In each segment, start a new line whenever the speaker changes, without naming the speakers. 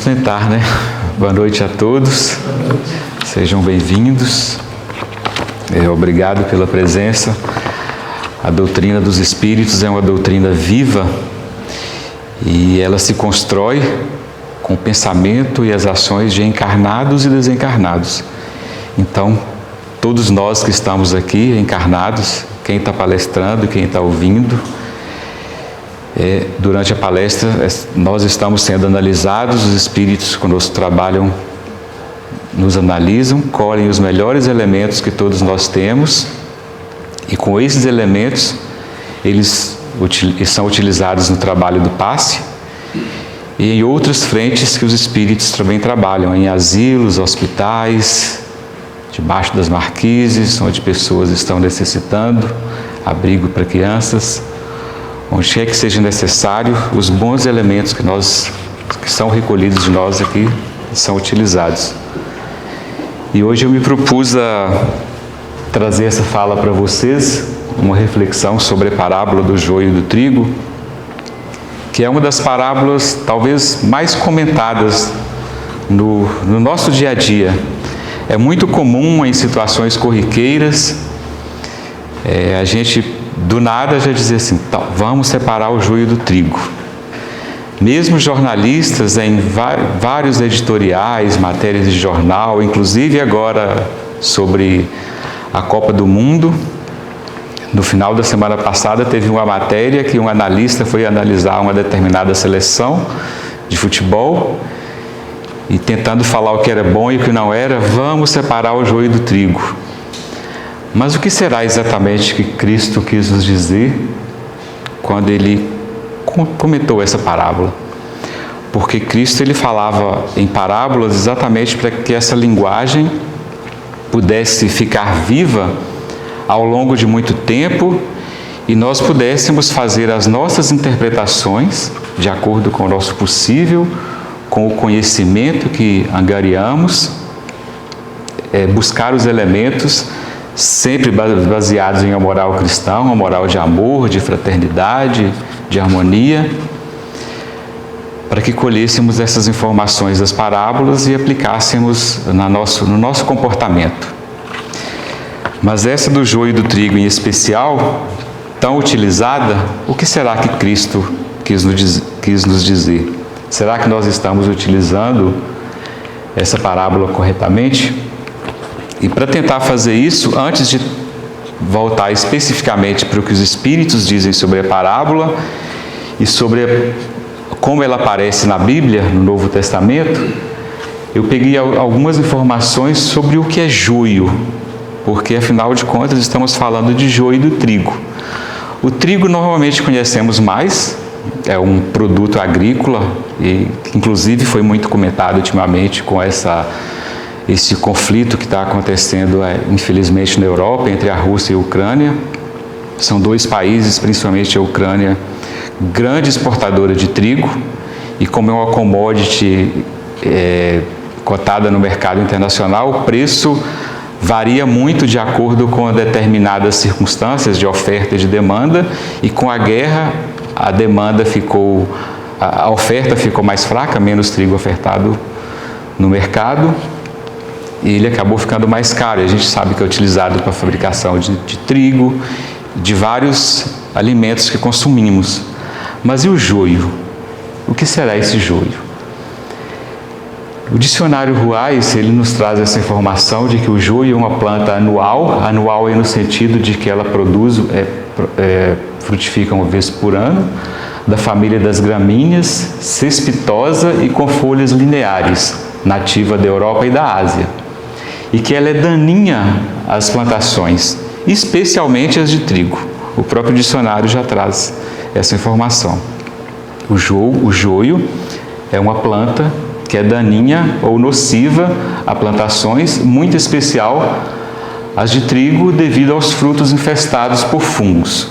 Tentar, né? Boa noite a todos, sejam bem-vindos, obrigado pela presença. A doutrina dos Espíritos é uma doutrina viva e ela se constrói com o pensamento e as ações de encarnados e desencarnados. Então, todos nós que estamos aqui encarnados, quem está palestrando, quem está ouvindo, durante a palestra, nós estamos sendo analisados, os espíritos conosco trabalham, nos analisam, colhem os melhores elementos que todos nós temos e com esses elementos, eles são utilizados no trabalho do passe e em outras frentes que os espíritos também trabalham, em asilos, hospitais, debaixo das marquises, onde pessoas estão necessitando, abrigo para crianças, onde quer que seja necessário, os bons elementos que são recolhidos de nós aqui são utilizados. E hoje eu me propus a trazer essa fala para vocês, uma reflexão sobre a parábola do joio e do trigo, que é uma das parábolas talvez mais comentadas no nosso dia a dia. É muito comum em situações corriqueiras, a gente do nada já dizer assim, então, vamos separar o joio do trigo. Mesmo jornalistas em vários editoriais, matérias de jornal, inclusive agora sobre a Copa do Mundo, no final da semana passada teve uma matéria que um analista foi analisar uma determinada seleção de futebol e tentando falar o que era bom e o que não era, vamos separar o joio do trigo. Mas o que será exatamente que Cristo quis nos dizer quando Ele comentou essa parábola? Porque Cristo ele falava em parábolas exatamente para que essa linguagem pudesse ficar viva ao longo de muito tempo e nós pudéssemos fazer as nossas interpretações de acordo com o nosso possível, com o conhecimento que angariamos, buscar os elementos sempre baseados em uma moral cristã, uma moral de amor, de fraternidade, de harmonia, para que colhêssemos essas informações das parábolas e aplicássemos no nosso comportamento. Mas essa do joio e do trigo em especial, tão utilizada, o que será que Cristo quis nos dizer? Será que nós estamos utilizando essa parábola corretamente? E para tentar fazer isso, antes de voltar especificamente para o que os Espíritos dizem sobre a parábola e sobre como ela aparece na Bíblia, no Novo Testamento, eu peguei algumas informações sobre o que é joio, porque afinal de contas estamos falando de joio do trigo. O trigo normalmente conhecemos mais, é um produto agrícola e inclusive foi muito comentado ultimamente com esse conflito que está acontecendo, infelizmente, na Europa, entre a Rússia e a Ucrânia. São dois países, principalmente a Ucrânia, grande exportadora de trigo, e como é uma commodity cotada no mercado internacional, o preço varia muito de acordo com determinadas circunstâncias de oferta e de demanda, e com a guerra a oferta ficou mais fraca, menos trigo ofertado no mercado, e ele acabou ficando mais caro. E a gente sabe que é utilizado para a fabricação de trigo, de vários alimentos que consumimos. Mas e o joio? O que será esse joio? O dicionário Ruais, ele nos traz essa informação de que o joio é uma planta anual é no sentido de que ela frutifica uma vez por ano, da família das gramíneas, cespitosa e com folhas lineares, nativa da Europa e da Ásia, e que ela é daninha às plantações, especialmente as de trigo. O próprio dicionário já traz essa informação. O joio é uma planta que é daninha ou nociva a plantações, muito especial as de trigo, devido aos frutos infestados por fungos,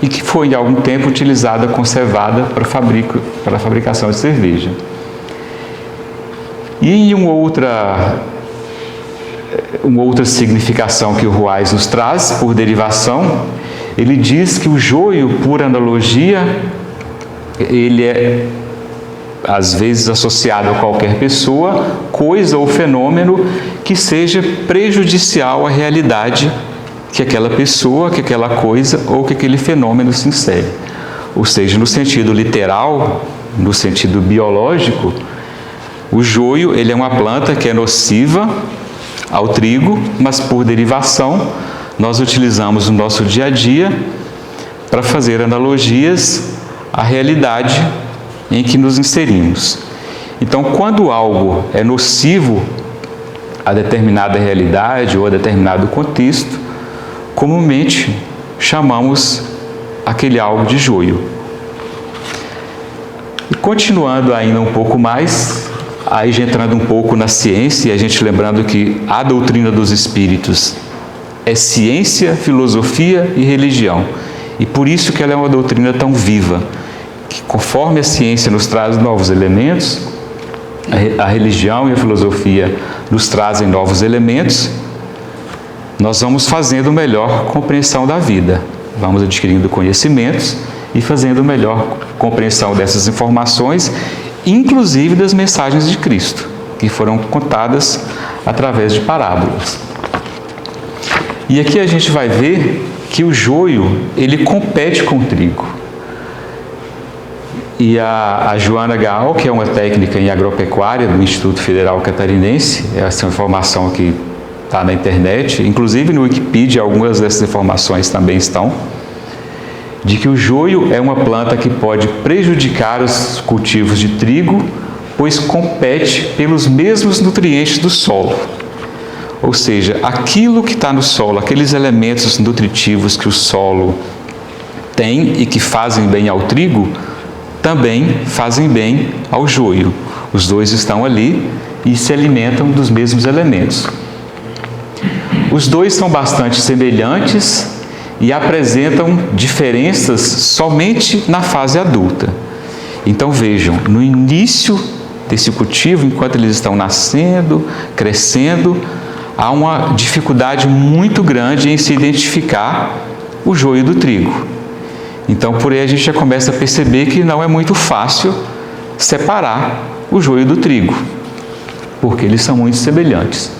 e que foi, em algum tempo, utilizada, conservada para a fabricação de cerveja. E em uma outra significação que o Ruais nos traz, por derivação, ele diz que o joio, por analogia, ele é às vezes associado a qualquer pessoa, coisa ou fenômeno que seja prejudicial à realidade que aquela pessoa, que aquela coisa ou que aquele fenômeno se insere. Ou seja, no sentido literal, no sentido biológico, o joio ele é uma planta que é nociva ao trigo, mas por derivação nós utilizamos no nosso dia a dia para fazer analogias à realidade em que nos inserimos. Então, quando algo é nocivo a determinada realidade ou a determinado contexto, comumente chamamos aquele algo de joio. E continuando ainda um pouco mais, aí já entrando um pouco na ciência, e a gente lembrando que a doutrina dos espíritos é ciência, filosofia e religião. E por isso que ela é uma doutrina tão viva, que conforme a ciência nos traz novos elementos, a religião e a filosofia nos trazem novos elementos, nós vamos fazendo melhor compreensão da vida, vamos adquirindo conhecimentos e fazendo melhor compreensão dessas informações, inclusive das mensagens de Cristo, que foram contadas através de parábolas. E aqui a gente vai ver que o joio, ele compete com o trigo. E a Joana Gaal, que é uma técnica em agropecuária do Instituto Federal Catarinense, essa é uma informação que está na internet, inclusive no Wikipedia algumas dessas informações também estão, de que o joio é uma planta que pode prejudicar os cultivos de trigo, pois compete pelos mesmos nutrientes do solo. Ou seja, aquilo que está no solo, aqueles elementos nutritivos que o solo tem e que fazem bem ao trigo, também fazem bem ao joio. Os dois estão ali e se alimentam dos mesmos elementos. Os dois são bastante semelhantes e apresentam diferenças somente na fase adulta. Então vejam, no início desse cultivo, enquanto eles estão nascendo, crescendo, há uma dificuldade muito grande em se identificar o joio do trigo. Então, por aí a gente já começa a perceber que não é muito fácil separar o joio do trigo, porque eles são muito semelhantes.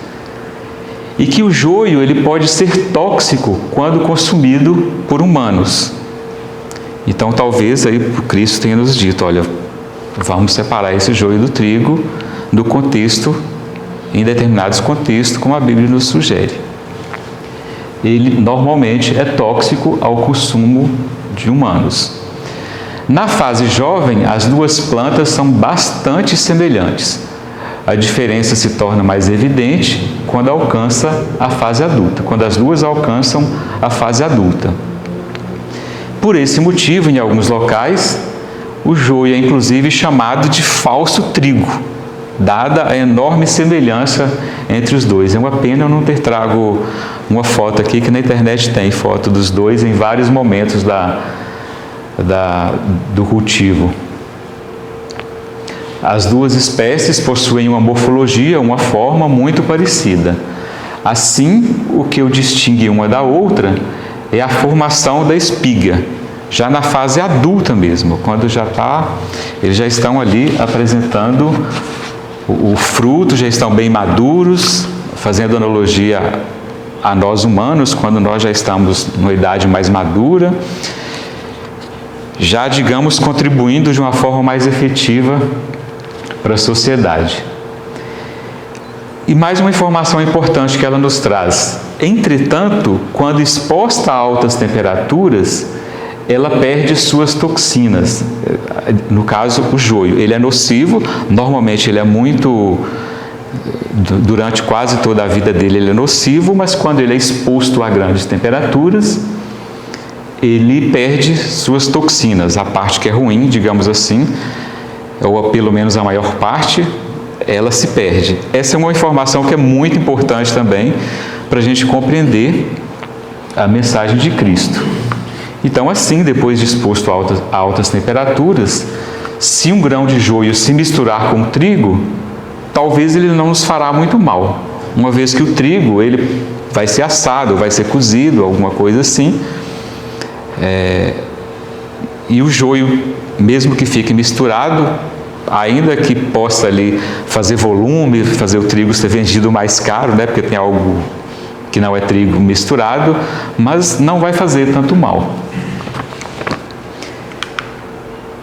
E que o joio ele pode ser tóxico quando consumido por humanos. Então, talvez aí o Cristo tenha nos dito, olha, vamos separar esse joio do trigo no contexto, em determinados contextos, como a Bíblia nos sugere. Ele normalmente é tóxico ao consumo de humanos. Na fase jovem, as duas plantas são bastante semelhantes. A diferença se torna mais evidente quando alcança a fase adulta, quando as duas alcançam a fase adulta. Por esse motivo, em alguns locais, o joio é inclusive chamado de falso trigo, dada a enorme semelhança entre os dois. É uma pena eu não ter trago uma foto aqui, que na internet tem foto dos dois em vários momentos do cultivo. As duas espécies possuem uma morfologia, uma forma muito parecida. Assim, o que o distingue uma da outra é a formação da espiga, já na fase adulta mesmo, quando eles já estão ali apresentando o fruto, já estão bem maduros, fazendo analogia a nós humanos, quando nós já estamos numa idade mais madura, já, digamos, contribuindo de uma forma mais efetiva para a sociedade. E mais uma informação importante que ela nos traz. Entretanto, quando exposta a altas temperaturas, ela perde suas toxinas. No caso, o joio. Ele é nocivo, normalmente ele é muito... Durante quase toda a vida dele ele é nocivo, mas quando ele é exposto a grandes temperaturas, ele perde suas toxinas. A parte que é ruim, digamos assim, ou pelo menos a maior parte, ela se perde. Essa é uma informação que é muito importante também para a gente compreender a mensagem de Cristo. Então, assim, depois de exposto a altas temperaturas, se um grão de joio se misturar com o trigo, talvez ele não nos fará muito mal, uma vez que o trigo ele vai ser assado, vai ser cozido, alguma coisa assim, e o joio, mesmo que fique misturado, ainda que possa ali fazer volume, fazer o trigo ser vendido mais caro, né? Porque tem algo que não é trigo misturado, mas não vai fazer tanto mal.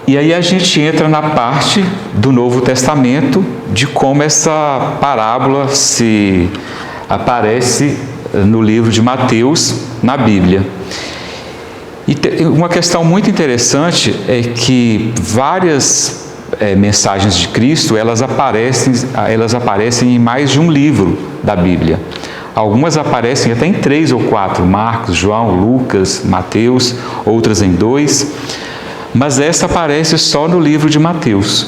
E aí a gente entra na parte do Novo Testamento de como essa parábola se aparece no livro de Mateus, na Bíblia. E uma questão muito interessante é que várias mensagens de Cristo, elas aparecem em mais de um livro da Bíblia. Algumas aparecem até em 3 ou 4, Marcos, João, Lucas, Mateus, outras em 2, mas essa aparece só no livro de Mateus.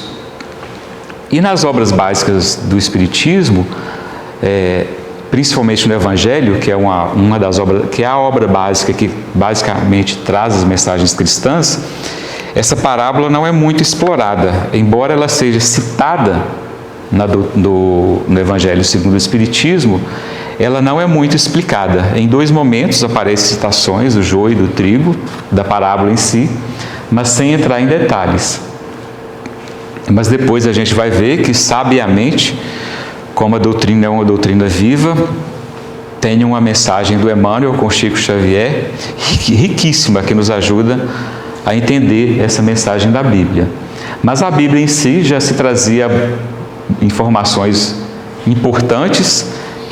E nas obras básicas do Espiritismo, principalmente no Evangelho, que é uma das obras, que é a obra básica que basicamente traz as mensagens cristãs, essa parábola não é muito explorada, embora ela seja citada no Evangelho segundo o Espiritismo, ela não é muito explicada. Em 2 momentos aparecem citações do joio e do trigo, da parábola em si, mas sem entrar em detalhes. Mas depois a gente vai ver que, sabiamente, como a doutrina é uma doutrina viva, tem uma mensagem do Emmanuel com Chico Xavier, riquíssima, que nos ajuda a entender essa mensagem da Bíblia. Mas a Bíblia em si já se trazia informações importantes,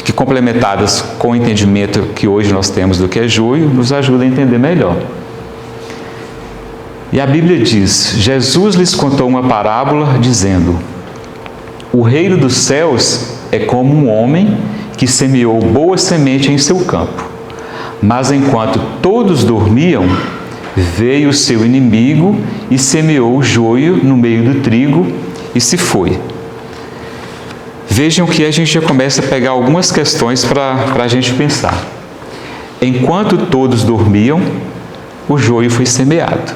que complementadas com o entendimento que hoje nós temos do que é joio, nos ajuda a entender melhor. E a Bíblia diz: Jesus lhes contou uma parábola, dizendo: o reino dos céus é como um homem que semeou boa semente em seu campo. Mas enquanto todos dormiam, veio o seu inimigo e semeou o joio no meio do trigo e se foi. Vejam que a gente já começa a pegar algumas questões para a gente pensar. Enquanto todos dormiam, o joio foi semeado.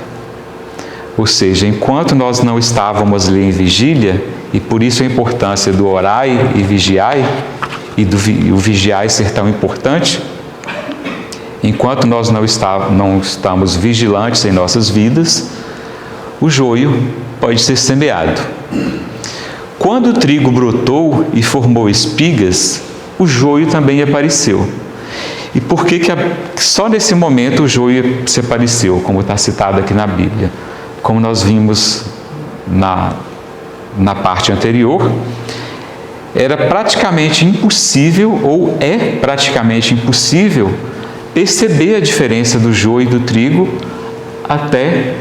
Ou seja, enquanto nós não estávamos ali em vigília, e por isso a importância do orai e vigiai, e o vigiai ser tão importante, enquanto nós não estamos vigilantes em nossas vidas, o joio pode ser semeado. Quando o trigo brotou e formou espigas, o joio também apareceu. E por que só nesse momento o joio se apareceu, como está citado aqui na Bíblia? Como nós vimos na parte anterior, era praticamente impossível, ou é praticamente impossível, perceber a diferença do joio e do trigo até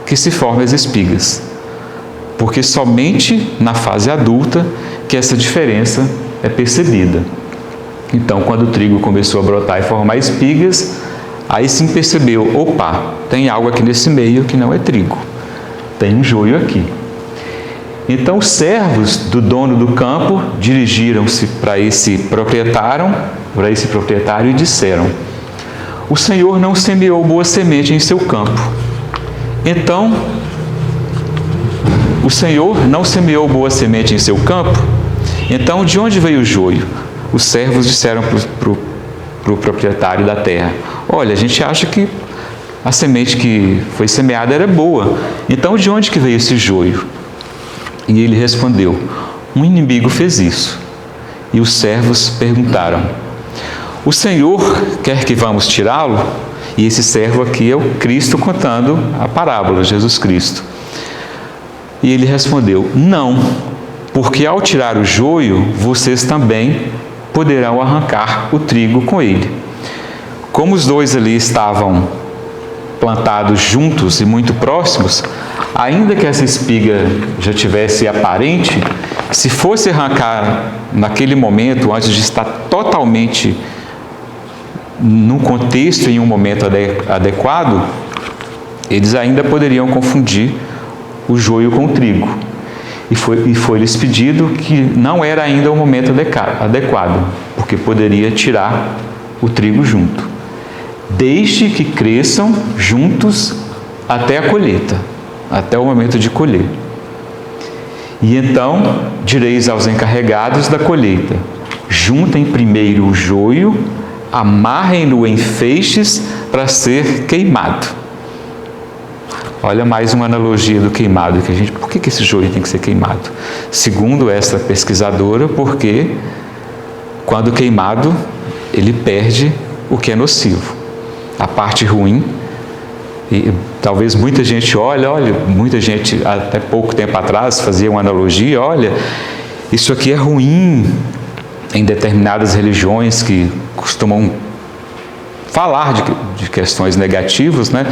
que se formem as espigas. Porque somente na fase adulta que essa diferença é percebida. Então, quando o trigo começou a brotar e formar espigas, aí sim percebeu: opa, tem algo aqui nesse meio que não é trigo, tem um joio aqui. Então, os servos do dono do campo dirigiram-se para esse proprietário e disseram: o Senhor não semeou boa semente em seu campo. Então, o Senhor não semeou boa semente em seu campo? Então, de onde veio o joio? Os servos disseram para o proprietário da terra: olha, a gente acha que a semente que foi semeada era boa. Então, de onde que veio esse joio? E ele respondeu: um inimigo fez isso. E os servos perguntaram: o Senhor quer que vamos tirá-lo? E esse servo aqui é o Cristo contando a parábola, Jesus Cristo. E ele respondeu: não, porque ao tirar o joio, vocês também poderão arrancar o trigo com ele. Como os dois ali estavam plantados juntos e muito próximos, ainda que essa espiga já tivesse aparente, se fosse arrancar naquele momento, antes de estar totalmente num contexto, em um momento adequado, eles ainda poderiam confundir o joio com o trigo. E foi-lhes pedido que não era ainda o momento adequado, porque poderia tirar o trigo junto. Deixe que cresçam juntos até a colheita, até o momento de colher. E então direis aos encarregados da colheita: juntem primeiro o joio, amarrem-no em feixes para ser queimado. Olha mais uma analogia do queimado. Por que esse joio tem que ser queimado? Segundo essa pesquisadora, porque quando queimado, ele perde o que é nocivo. A parte ruim. E talvez muita gente olha, muita gente até pouco tempo atrás fazia uma analogia, olha, isso aqui é ruim em determinadas religiões que costumam falar de questões negativas, né?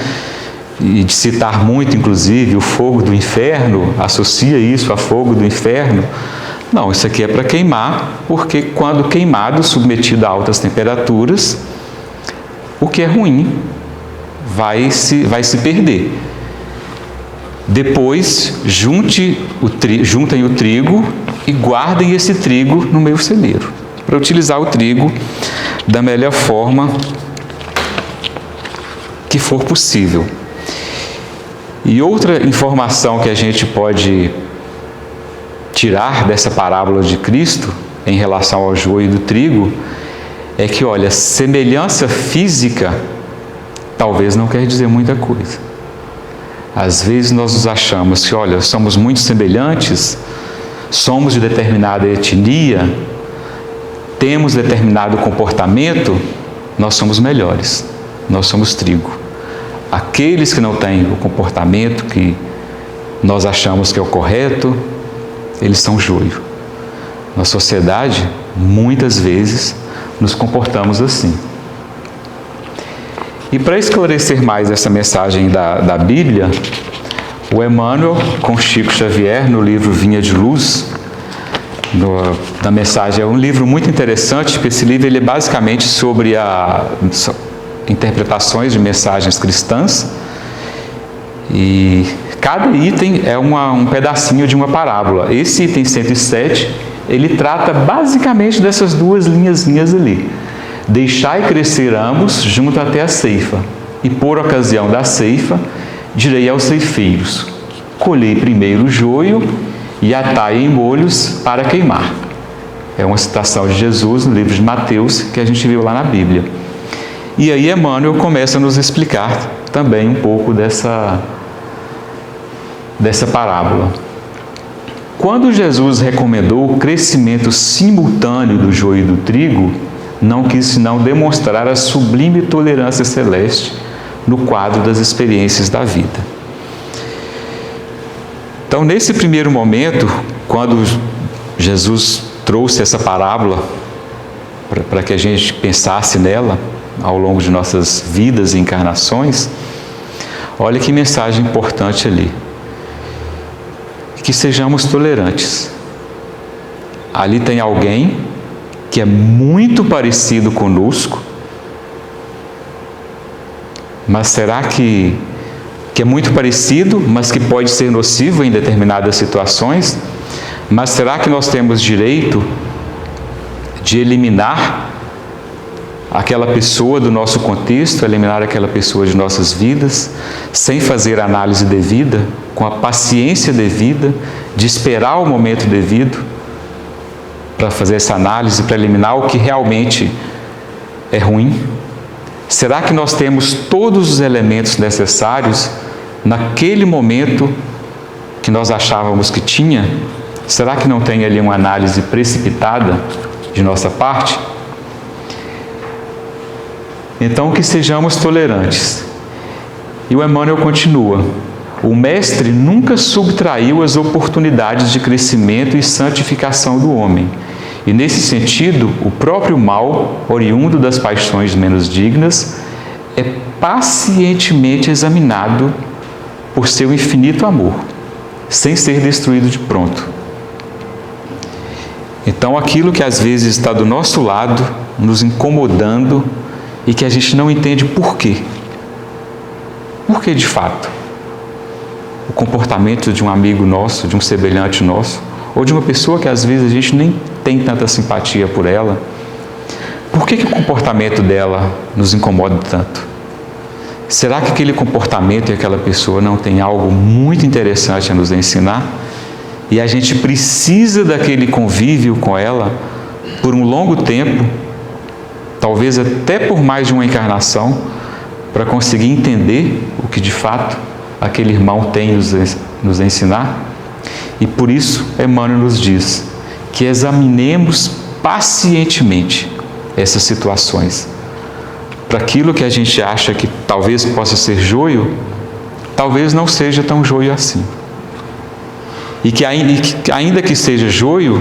E de citar muito, inclusive, o fogo do inferno, associa isso a fogo do inferno. Não, isso aqui é para queimar, porque quando queimado, submetido a altas temperaturas, o que é ruim vai se perder. Depois, juntem o trigo e guardem esse trigo no meu celeiro, para utilizar o trigo da melhor forma que for possível. E outra informação que a gente pode tirar dessa parábola de Cristo em relação ao joio do trigo é que, olha, semelhança física talvez não quer dizer muita coisa. Às vezes nós nos achamos que, olha, somos muito semelhantes, somos de determinada etnia, temos determinado comportamento, nós somos melhores, nós somos trigo. Aqueles que não têm o comportamento que nós achamos que é o correto, eles são joio. Na sociedade, muitas vezes, nos comportamos assim. E para esclarecer mais essa mensagem da Bíblia, o Emmanuel, com Chico Xavier, no livro Vinha de Luz, na mensagem, é um livro muito interessante, porque esse livro ele é basicamente sobre interpretações de mensagens cristãs, e cada item é um pedacinho de uma parábola. Esse item 107, ele trata basicamente dessas duas linhazinhas ali. Deixai crescer ambos junto até a ceifa, e por ocasião da ceifa, direi aos ceifeiros, colhei primeiro o joio e atai em molhos para queimar. É uma citação de Jesus no livro de Mateus, que a gente viu lá na Bíblia. E aí Emmanuel começa a nos explicar também um pouco dessa parábola. Quando Jesus recomendou o crescimento simultâneo do joio e do trigo, não quis senão demonstrar a sublime tolerância celeste no quadro das experiências da vida. Então, nesse primeiro momento, quando Jesus trouxe essa parábola para que a gente pensasse nela ao longo de nossas vidas e encarnações, olha que mensagem importante ali. Que sejamos tolerantes. Ali tem alguém que é muito parecido conosco, mas será que é muito parecido, mas que pode ser nocivo em determinadas situações? Mas será que nós temos direito de eliminar aquela pessoa do nosso contexto, eliminar aquela pessoa de nossas vidas, sem fazer a análise devida, com a paciência devida, de esperar o momento devido para fazer essa análise, para eliminar o que realmente é ruim? Será que nós temos todos os elementos necessários naquele momento que nós achávamos que tinha? Será que não tem ali uma análise precipitada de nossa parte? Então, que sejamos tolerantes. E o Emmanuel continua: o Mestre nunca subtraiu as oportunidades de crescimento e santificação do homem. E, nesse sentido, o próprio mal, oriundo das paixões menos dignas, é pacientemente examinado por seu infinito amor, sem ser destruído de pronto. Então, aquilo que às vezes está do nosso lado, nos incomodando, e que a gente não entende por quê. Por que, de fato? O comportamento de um amigo nosso, de um semelhante nosso, ou de uma pessoa que às vezes a gente nem tem tanta simpatia por ela, por que o comportamento dela nos incomoda tanto? Será que aquele comportamento e aquela pessoa não tem algo muito interessante a nos ensinar? E a gente precisa daquele convívio com ela por um longo tempo, talvez até por mais de uma encarnação, para conseguir entender o que de fato aquele irmão tem nos ensinar. E por isso, Emmanuel nos diz que examinemos pacientemente essas situações. Para aquilo que a gente acha que talvez possa ser joio, talvez não seja tão joio assim. E que ainda que seja joio,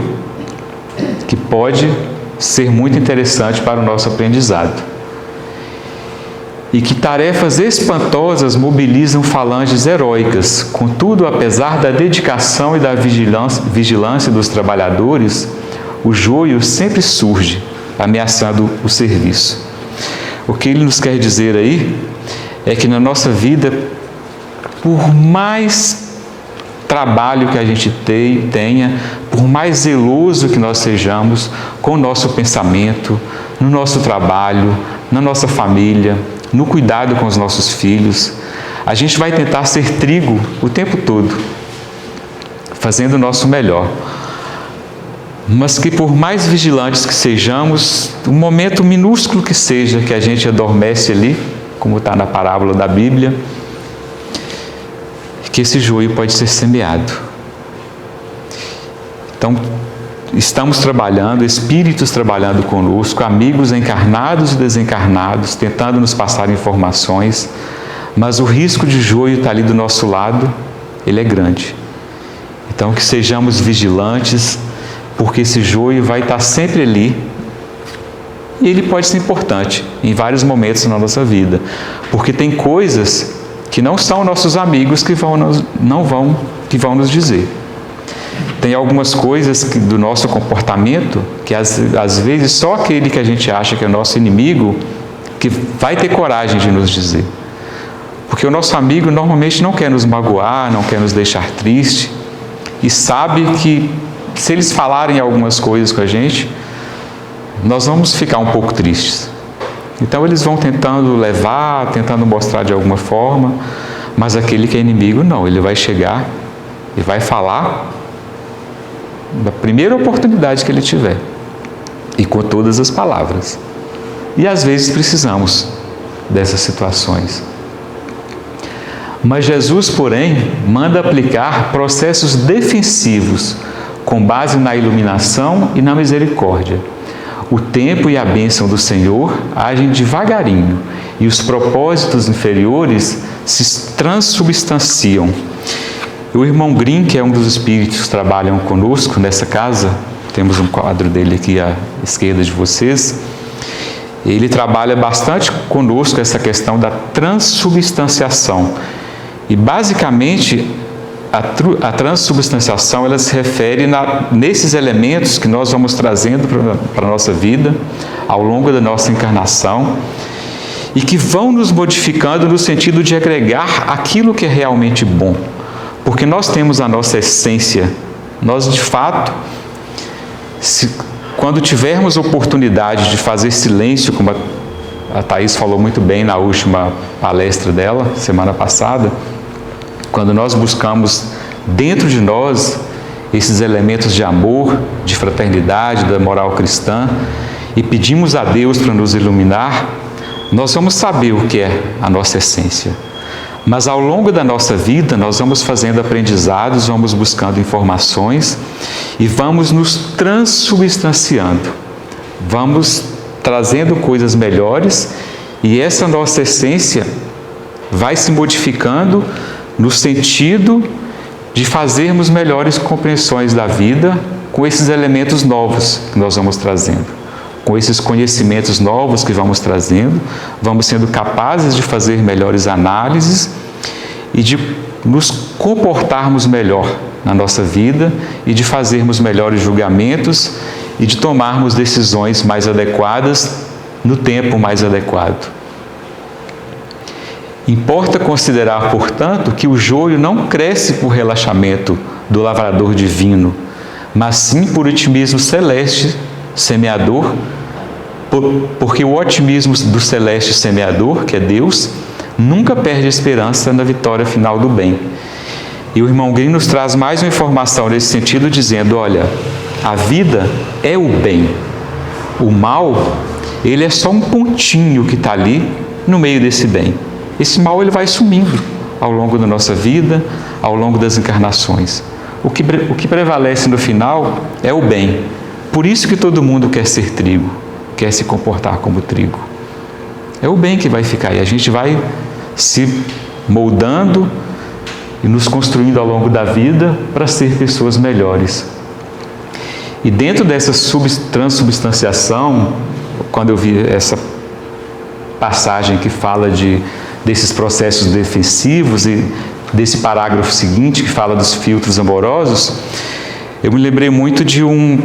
que pode ser muito interessante para o nosso aprendizado. E que tarefas espantosas mobilizam falanges heróicas. Contudo, apesar da dedicação e da vigilância dos trabalhadores, o joio sempre surge, ameaçando o serviço. O que ele nos quer dizer aí é que na nossa vida, por mais trabalho que a gente tenha, por mais zeloso que nós sejamos com o nosso pensamento, no nosso trabalho, na nossa família, no cuidado com os nossos filhos, a gente vai tentar ser trigo o tempo todo, fazendo o nosso melhor. Mas que por mais vigilantes que sejamos, um momento minúsculo que seja, que a gente adormece ali, como está na parábola da Bíblia, que esse joio pode ser semeado. Então, estamos trabalhando, espíritos trabalhando conosco, amigos encarnados e desencarnados, tentando nos passar informações, mas o risco de joio está ali do nosso lado, ele é grande. Então, que sejamos vigilantes, porque esse joio vai estar sempre ali, e ele pode ser importante em vários momentos na nossa vida, porque tem coisas que não são nossos amigos que vão nos dizer. Tem algumas coisas do nosso comportamento que às vezes só aquele que a gente acha que é nosso inimigo que vai ter coragem de nos dizer. Porque o nosso amigo normalmente não quer nos magoar, não quer nos deixar triste, e sabe que se eles falarem algumas coisas com a gente, nós vamos ficar um pouco tristes. Então eles vão tentando levar, tentando mostrar de alguma forma, mas aquele que é inimigo não, ele vai chegar e vai falar da primeira oportunidade que ele tiver, e com todas as palavras. E às vezes precisamos dessas situações. Mas Jesus, porém, manda aplicar processos defensivos com base na iluminação e na misericórdia. O tempo e a bênção do Senhor agem devagarinho e os propósitos inferiores se transubstanciam. O irmão Grimm, que é um dos espíritos que trabalham conosco nessa casa, temos um quadro dele aqui à esquerda de vocês, ele trabalha bastante conosco essa questão da transubstanciação. E basicamente a transubstanciação ela se refere nesses elementos que nós vamos trazendo para a nossa vida ao longo da nossa encarnação e que vão nos modificando no sentido de agregar aquilo que é realmente bom. Porque nós temos a nossa essência, nós de fato, quando tivermos oportunidade de fazer silêncio, como a Thaís falou muito bem na última palestra dela, semana passada, quando nós buscamos dentro de nós esses elementos de amor, de fraternidade, da moral cristã, e pedimos a Deus para nos iluminar, nós vamos saber o que é a nossa essência. Mas ao longo da nossa vida, nós vamos fazendo aprendizados, vamos buscando informações e vamos nos transubstanciando. Vamos trazendo coisas melhores e essa nossa essência vai se modificando no sentido de fazermos melhores compreensões da vida com esses elementos novos que nós vamos trazendo. Com esses conhecimentos novos que vamos trazendo, vamos sendo capazes de fazer melhores análises e de nos comportarmos melhor na nossa vida e de fazermos melhores julgamentos e de tomarmos decisões mais adequadas no tempo mais adequado. Importa considerar, portanto, que o joio não cresce por relaxamento do lavrador divino, mas sim por otimismo celeste semeador, porque o otimismo do celeste semeador, que é Deus, nunca perde a esperança na vitória final do bem. E o irmão Grimm nos traz mais uma informação nesse sentido, dizendo, olha, a vida é o bem. O mal, ele é só um pontinho que está ali no meio desse bem. Esse mal ele vai sumindo ao longo da nossa vida, ao longo das encarnações. O que prevalece no final é o bem. Por isso que todo mundo quer ser trigo, quer se comportar como trigo. É o bem que vai ficar, e a gente vai se moldando e nos construindo ao longo da vida para ser pessoas melhores. E dentro dessa transubstanciação, quando eu vi essa passagem que fala desses processos defensivos e desse parágrafo seguinte que fala dos filtros amorosos, eu me lembrei muito de um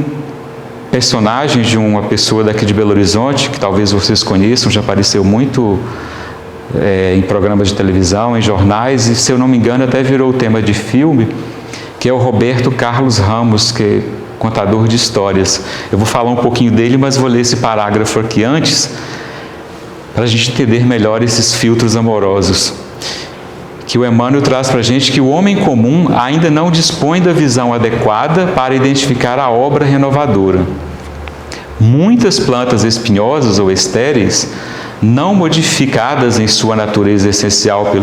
personagem, de uma pessoa daqui de Belo Horizonte, que talvez vocês conheçam, já apareceu muito em programas de televisão, em jornais, e se eu não me engano até virou tema de filme, que é o Roberto Carlos Ramos, que é contador de histórias. Eu vou falar um pouquinho dele, mas vou ler esse parágrafo aqui antes, para a gente entender melhor esses filtros amorosos. Que o Emmanuel traz para a gente que o homem comum ainda não dispõe da visão adequada para identificar a obra renovadora. Muitas plantas espinhosas ou estéreis, não modificadas em sua natureza essencial,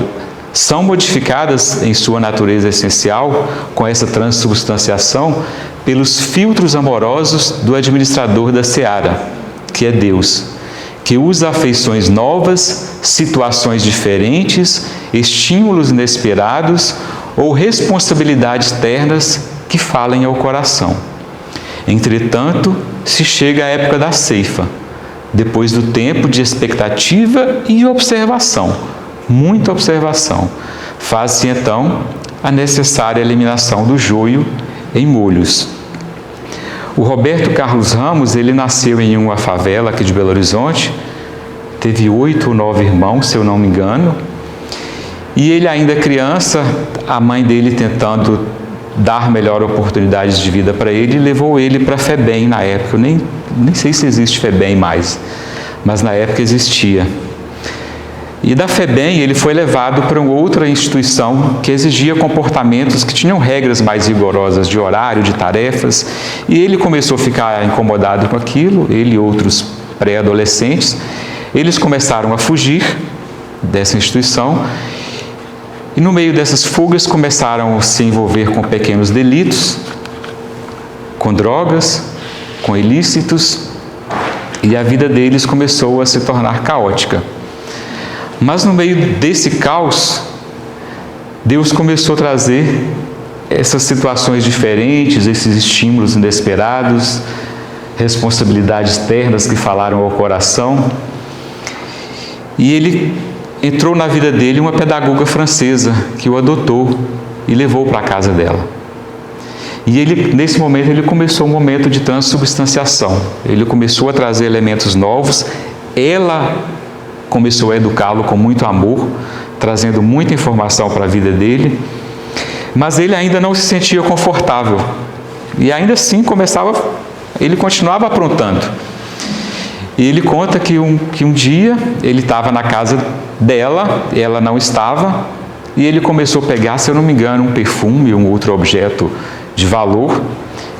são modificadas em sua natureza essencial com essa transubstanciação pelos filtros amorosos do administrador da seara, que é Deus, que usa afeições novas, situações diferentes, estímulos inesperados ou responsabilidades ternas que falem ao coração. Entretanto, se chega à época da ceifa, depois do tempo de expectativa e observação, muita observação, faz-se então a necessária eliminação do joio em molhos. O Roberto Carlos Ramos, ele nasceu em uma favela aqui de Belo Horizonte, teve 8 ou 9 irmãos, se eu não me engano, e ele ainda criança, a mãe dele tentando dar melhor oportunidades de vida para ele, levou ele para a FEBEM na época. Eu nem sei se existe FEBEM mais, mas na época existia. E da FEBEM ele foi levado para uma outra instituição que exigia comportamentos que tinham regras mais rigorosas de horário, de tarefas, e ele começou a ficar incomodado com aquilo, ele e outros pré-adolescentes. Eles começaram a fugir dessa instituição e no meio dessas fugas começaram a se envolver com pequenos delitos, com drogas, com ilícitos, e a vida deles começou a se tornar caótica. Mas no meio desse caos, Deus começou a trazer essas situações diferentes, esses estímulos inesperados, responsabilidades ternas que falaram ao coração. E ele entrou na vida dele uma pedagoga francesa que o adotou e levou para a casa dela. E ele, nesse momento, ele começou um momento de transubstanciação. Ele começou a trazer elementos novos. Ela começou a educá-lo com muito amor, trazendo muita informação para a vida dele. Mas ele ainda não se sentia confortável. E ainda assim ele continuava aprontando. E ele conta que um dia ele estava na casa dela, ela não estava, e ele começou a pegar, se eu não me engano, um perfume, um outro objeto de valor,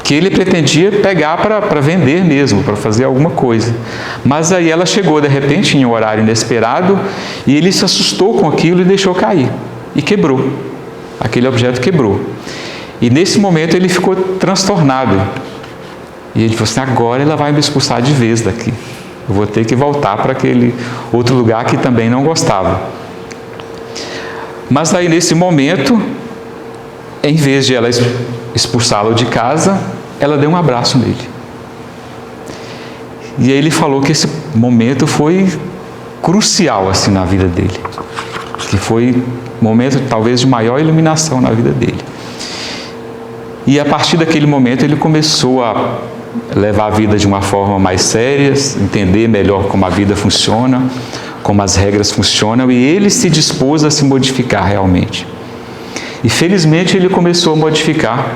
que ele pretendia pegar para vender mesmo, para fazer alguma coisa. Mas aí ela chegou de repente em um horário inesperado, e ele se assustou com aquilo e deixou cair, e quebrou. Aquele objeto quebrou. E nesse momento ele ficou transtornado. E ele falou assim: agora ela vai me expulsar de vez daqui. Eu vou ter que voltar para aquele outro lugar que também não gostava. Mas aí nesse momento, em vez de ela expulsá-lo de casa, ela deu um abraço nele. E aí ele falou que esse momento foi crucial assim na vida dele, que foi um momento talvez de maior iluminação na vida dele. E a partir daquele momento ele começou a levar a vida de uma forma mais séria, entender melhor como a vida funciona, como as regras funcionam, e ele se dispôs a se modificar realmente. E felizmente ele começou a modificar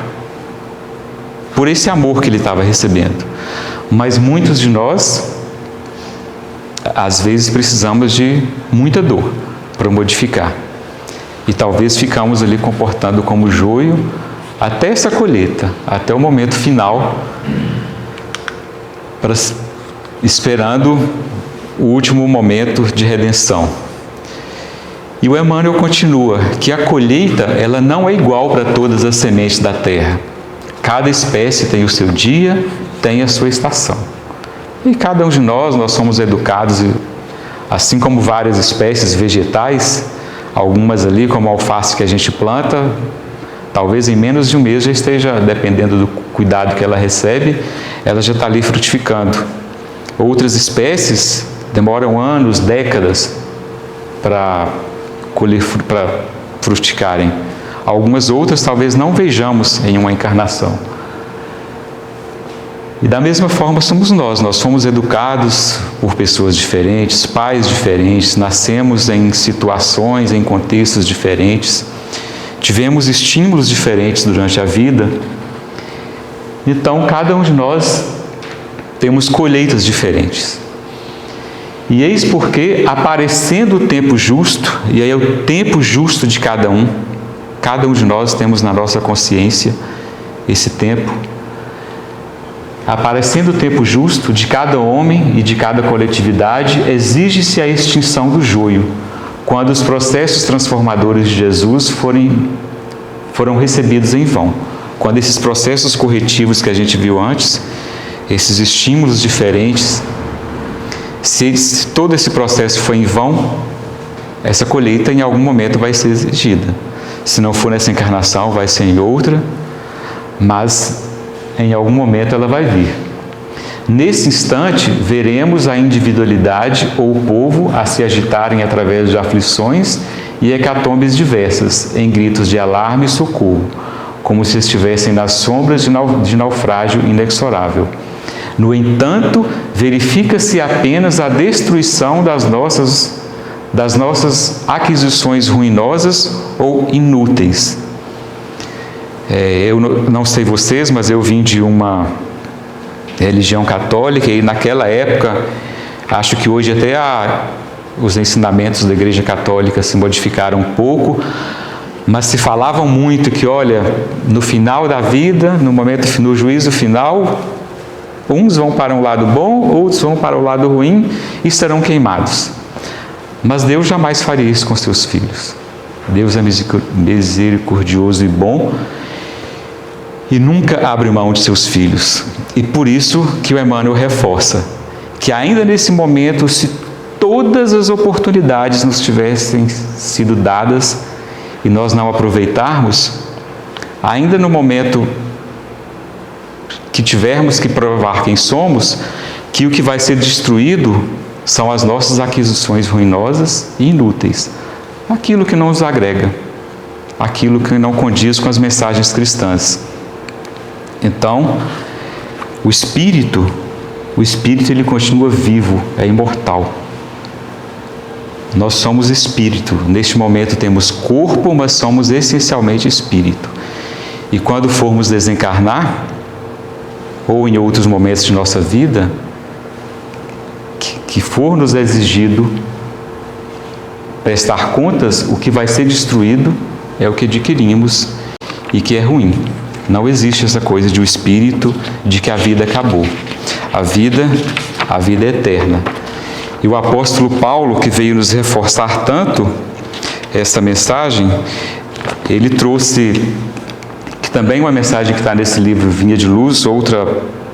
por esse amor que ele estava recebendo. Mas muitos de nós, às vezes, precisamos de muita dor para modificar. E talvez ficamos ali comportando como joio até essa colheita, até o momento final, esperando o último momento de redenção. E o Emmanuel continua que a colheita ela não é igual para todas as sementes da terra. Cada espécie tem o seu dia, tem a sua estação. E cada um de nós somos educados, assim como várias espécies vegetais, algumas ali, como a alface que a gente planta, talvez em menos de um mês já esteja, dependendo do cuidado que ela recebe, ela já está ali frutificando. Outras espécies demoram anos, décadas para frutificarem. Algumas outras talvez não vejamos em uma encarnação. E da mesma forma somos nós fomos educados por pessoas diferentes, pais diferentes, nascemos em situações, em contextos diferentes, tivemos estímulos diferentes durante a vida, então cada um de nós temos colheitas diferentes. E eis porque, aparecendo o tempo justo, e aí é o tempo justo de cada um de nós temos na nossa consciência esse tempo, aparecendo o tempo justo de cada homem e de cada coletividade, exige-se a extinção do joio, quando os processos transformadores de Jesus foram recebidos em vão. Quando esses processos corretivos que a gente viu antes, esses estímulos diferentes, se todo esse processo foi em vão, essa colheita em algum momento vai ser exigida. Se não for nessa encarnação, vai ser em outra, mas em algum momento ela vai vir. Nesse instante, veremos a individualidade ou o povo a se agitarem através de aflições e hecatombes diversas, em gritos de alarme e socorro, como se estivessem nas sombras de naufrágio inexorável. No entanto, verifica-se apenas a destruição das nossas aquisições ruinosas ou inúteis. Eu não sei vocês, mas eu vim de uma religião católica e naquela época, acho que hoje até os ensinamentos da Igreja Católica se modificaram um pouco, mas se falavam muito que, olha, no final da vida, no juízo final, uns vão para um lado bom, outros vão para o lado ruim e serão queimados. Mas Deus jamais faria isso com seus filhos. Deus é misericordioso e bom e nunca abre mão de seus filhos. E por isso que o Emmanuel reforça que ainda nesse momento, se todas as oportunidades nos tivessem sido dadas e nós não aproveitarmos, ainda no momento que tivermos que provar quem somos, que o que vai ser destruído são as nossas aquisições ruinosas e inúteis. Aquilo que não nos agrega, aquilo que não condiz com as mensagens cristãs. Então, o Espírito ele continua vivo, é imortal. Nós somos Espírito. Neste momento temos corpo, mas somos essencialmente Espírito. E quando formos desencarnar, ou em outros momentos de nossa vida, que for nos exigido prestar contas, o que vai ser destruído é o que adquirimos e que é ruim. Não existe essa coisa de o espírito de que a vida acabou. A vida é eterna. E o apóstolo Paulo, que veio nos reforçar tanto essa mensagem, ele trouxe, que também uma mensagem que está nesse livro, Vinha de Luz, outra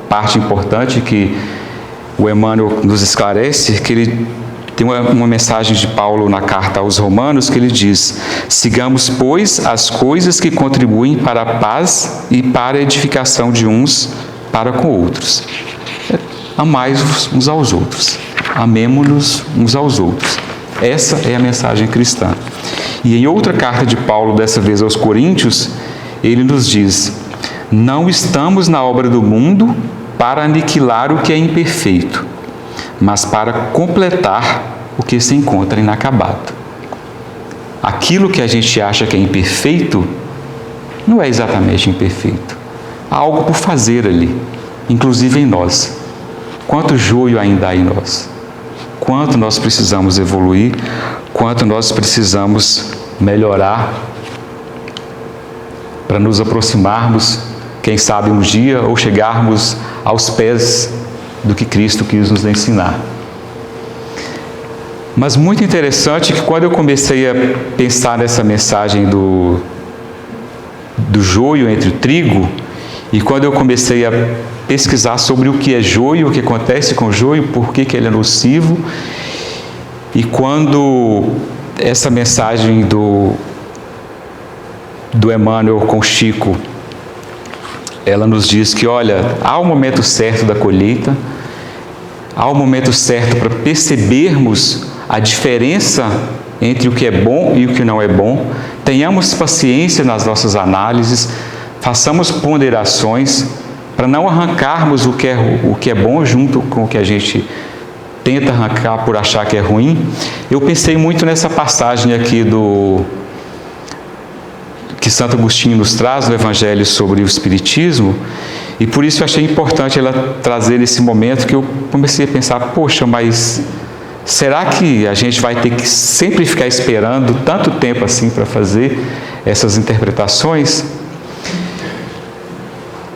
parte importante que o Emmanuel nos esclarece, que ele tem uma mensagem de Paulo na carta aos Romanos, que ele diz: sigamos, pois, as coisas que contribuem para a paz e para a edificação de uns para com outros. Amai-vos uns aos outros, amemo-nos uns aos outros. Essa é a mensagem cristã. E em outra carta de Paulo, dessa vez aos Coríntios, ele nos diz: não estamos na obra do mundo para aniquilar o que é imperfeito, mas para completar o que se encontra inacabado. Aquilo que a gente acha que é imperfeito, não é exatamente imperfeito. Há algo por fazer ali, inclusive em nós. Quanto joio ainda há em nós? Quanto nós precisamos evoluir? Quanto nós precisamos melhorar para nos aproximarmos, quem sabe um dia, ou chegarmos aos pés do que Cristo quis nos ensinar. Mas muito interessante que quando eu comecei a pensar nessa mensagem do joio entre o trigo, e quando eu comecei a pesquisar sobre o que é joio, o que acontece com o joio, por que ele é nocivo, e quando essa mensagem do Emmanuel com Chico, ela nos diz que, olha, há o momento certo da colheita, há o momento certo para percebermos a diferença entre o que é bom e o que não é bom, tenhamos paciência nas nossas análises, façamos ponderações para não arrancarmos o que é bom junto com o que a gente tenta arrancar por achar que é ruim. Eu pensei muito nessa passagem aqui que Santo Agostinho nos traz no Evangelho sobre o Espiritismo, e por isso eu achei importante ela trazer nesse momento que eu comecei a pensar, poxa, mas será que a gente vai ter que sempre ficar esperando tanto tempo assim para fazer essas interpretações?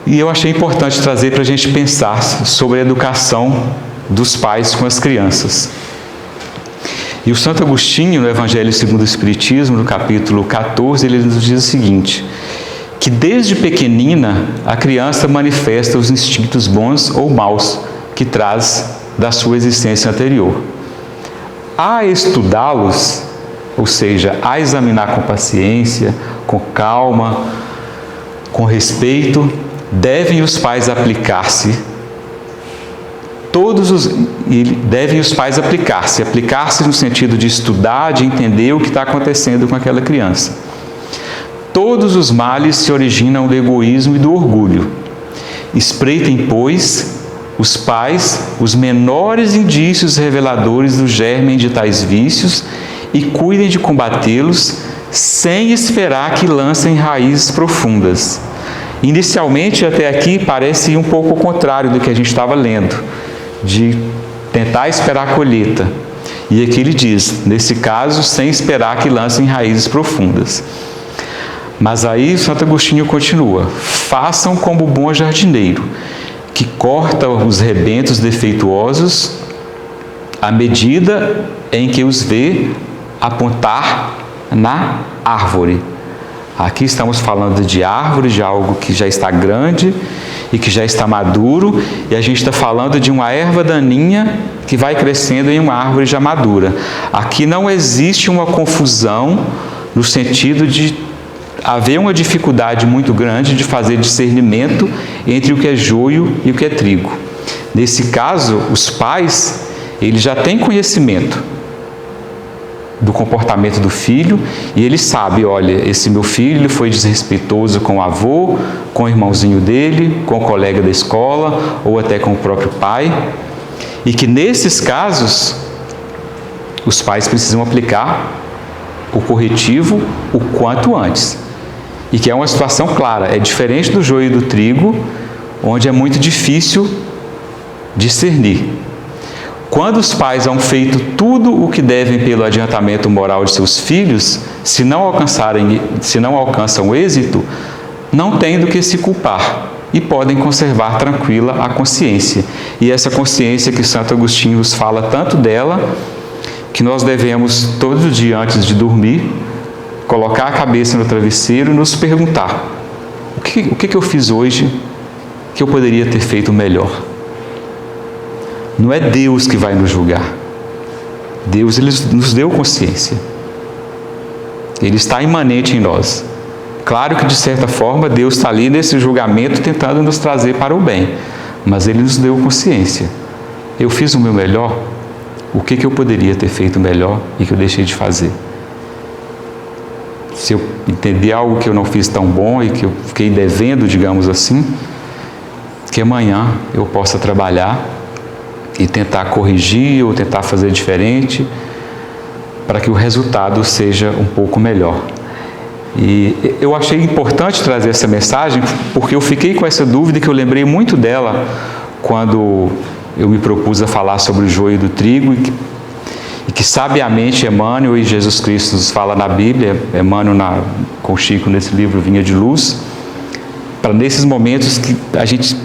E eu achei importante trazer para a gente pensar sobre a educação dos pais com as crianças. E o Santo Agostinho, no Evangelho segundo o Espiritismo, no capítulo 14, ele nos diz o seguinte, que desde pequenina a criança manifesta os instintos bons ou maus que traz da sua existência anterior. A estudá-los, ou seja, a examinar com paciência, com calma, com respeito, devem os pais aplicar-se aplicar-se no sentido de estudar, de entender o que está acontecendo com aquela criança. Todos os males se originam do egoísmo e do orgulho. Espreitem, pois, os pais os menores indícios reveladores do germen de tais vícios e cuidem de combatê-los sem esperar que lancem raízes profundas. Inicialmente, até aqui, parece um pouco o contrário do que a gente estava lendo, de tentar esperar a colheita. E aqui ele diz, nesse caso, sem esperar que lancem raízes profundas. Mas aí Santo Agostinho continua, façam como o bom jardineiro, que corta os rebentos defeituosos à medida em que os vê apontar na árvore. Aqui estamos falando de árvore, de algo que já está grande e que já está maduro, e a gente está falando de uma erva daninha que vai crescendo em uma árvore já madura. Aqui não existe uma confusão no sentido de haver uma dificuldade muito grande de fazer discernimento entre o que é joio e o que é trigo. Nesse caso, os pais, eles já têm conhecimento do comportamento do filho, e ele sabe, olha, esse meu filho foi desrespeitoso com o avô, com o irmãozinho dele, com o colega da escola, ou até com o próprio pai, e que nesses casos, os pais precisam aplicar o corretivo o quanto antes, e que é uma situação clara, é diferente do joio e do trigo, onde é muito difícil discernir. Quando os pais hão feito tudo o que devem pelo adiantamento moral de seus filhos, se não alcançam êxito, não têm do que se culpar e podem conservar tranquila a consciência. E essa consciência que Santo Agostinho nos fala tanto dela, que nós devemos, todo dia antes de dormir, colocar a cabeça no travesseiro e nos perguntar, o que eu fiz hoje que eu poderia ter feito melhor? Não é Deus que vai nos julgar. Deus, Ele nos deu consciência. Ele está imanente em nós. Claro que, de certa forma, Deus está ali nesse julgamento tentando nos trazer para o bem. Mas Ele nos deu consciência. Eu fiz o meu melhor? O que eu poderia ter feito melhor e que eu deixei de fazer? Se eu entender algo que eu não fiz tão bom e que eu fiquei devendo, digamos assim, que amanhã eu possa trabalhar e tentar corrigir ou tentar fazer diferente para que o resultado seja um pouco melhor. E eu achei importante trazer essa mensagem porque eu fiquei com essa dúvida que eu lembrei muito dela quando eu me propus a falar sobre o joio do trigo e que sabiamente Emmanuel e Jesus Cristo nos fala na Bíblia, Emmanuel com Chico nesse livro Vinha de Luz, para nesses momentos que a gente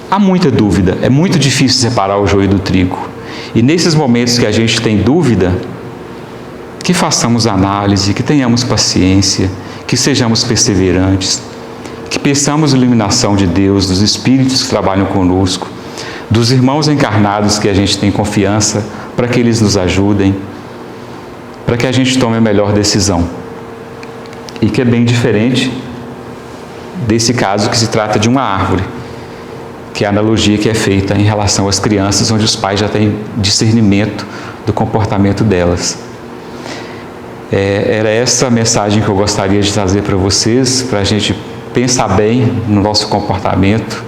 há muita dúvida, é muito difícil separar o joio do trigo. E nesses momentos que a gente tem dúvida, que façamos análise, que tenhamos paciência, que sejamos perseverantes, que peçamos a iluminação de Deus, dos Espíritos que trabalham conosco, dos irmãos encarnados que a gente tem confiança, para que eles nos ajudem, para que a gente tome a melhor decisão. E que é bem diferente desse caso que se trata de uma árvore, que é a analogia que é feita em relação às crianças, onde os pais já têm discernimento do comportamento delas. Era essa a mensagem que eu gostaria de trazer para vocês, para a gente pensar bem no nosso comportamento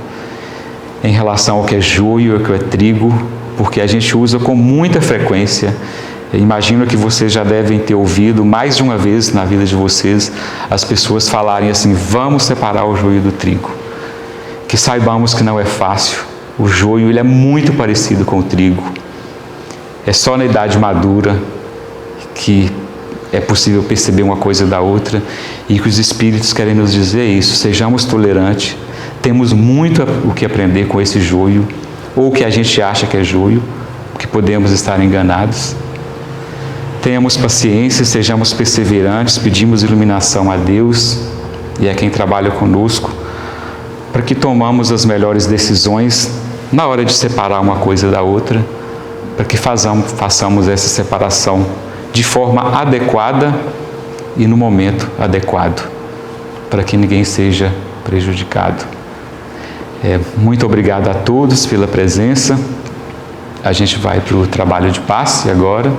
em relação ao que é joio e ao que é trigo, porque a gente usa com muita frequência. Eu imagino que vocês já devem ter ouvido mais de uma vez na vida de vocês as pessoas falarem assim: vamos separar o joio do trigo. Que saibamos que não é fácil. O joio ele é muito parecido com o trigo. É só na idade madura que é possível perceber uma coisa da outra, e que os Espíritos querem nos dizer isso. Sejamos tolerantes, temos muito o que aprender com esse joio, ou o que a gente acha que é joio, porque podemos estar enganados. Tenhamos paciência, sejamos perseverantes, pedimos iluminação a Deus e a quem trabalha conosco, para que tomamos as melhores decisões na hora de separar uma coisa da outra, para que façamos essa separação de forma adequada e no momento adequado, para que ninguém seja prejudicado. Muito obrigado a todos pela presença. A gente vai para o trabalho de passe agora.